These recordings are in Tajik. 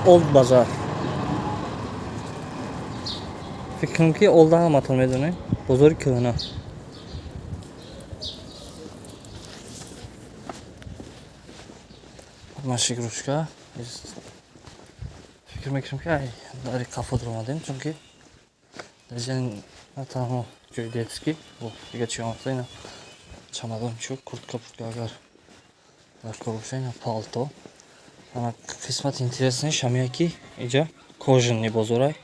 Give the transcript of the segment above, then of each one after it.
Old Bazar. Fikrim ki Old'a hamatın medeni. Bozor köyüne. Maşık ruşka. Fikrim ki ay dari kafa durmadayım çünkü Lejen tamam Joydetski bu geçiyorsa yine çamadım şu kurtka agar koruşayna palto ana qismat интересный шамяки иҷа кожаный бозорай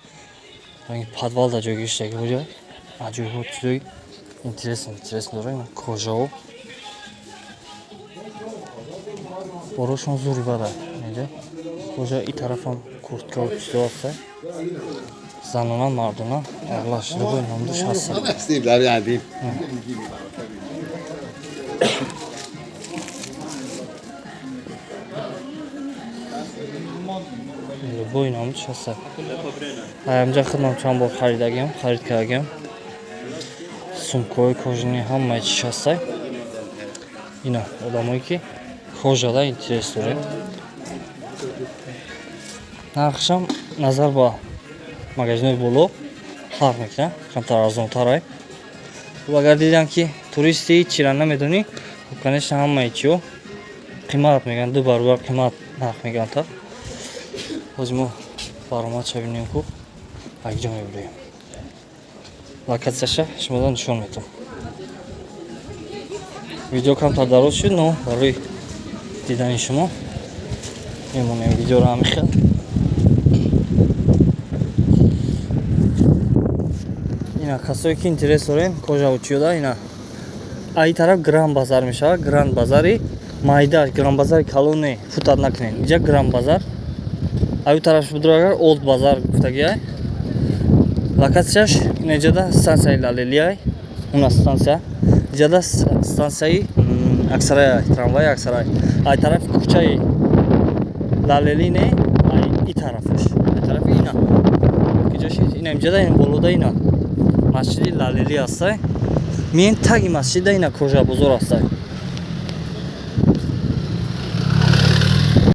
ранги подвалда ҷойги иштаги буҷа аҷойҳо чизои интересный дорай кожао борошон зури бада иҷа кожа и тарафам курткао чизо аста занона мардона аралаштырбой номдуш ҳаста бой номдуш ҳаста ҳамҷа худам чанд бор харидагиам харид кардагиам сумкаҳои кожаи ҳамаи чиш ҳаста ина одамое ки кожада интерес дорем нархшам назар ба магазинои боло фарқ мекунад камтар арзонтарай агар дидам ки туристи чира намедонӣ конечно ҳамаи чиҳо қимат мегӯянд ду баробар қимат нарх мегӯянд так ҳозир мо баромад шавинем ку якҷо мебурем локатсияша шумодан нишон метавам видео камтар дароз шуд но барои дидани шумо мемонем видеоро ҳамихел ина касое ки интерес дорем кожа учиёда ина аи тараф гранд базар мешавад гранд базари майда гранд базари калоне футат накунед иҷа гранд базар аи тараф будурагар олд базар гуфтагиай локатсияш инаҷада стансияи лалелиай уна станция иҷада стансияи аксарай трамваи аксарай аи тараф кӯчаи лалелине аи и тарафаш аи тарафи ина киҷаши ина имҷада ин болода ина масҷиди лалели ҳастай мен таги масҷида ина кожа бозор ҳастай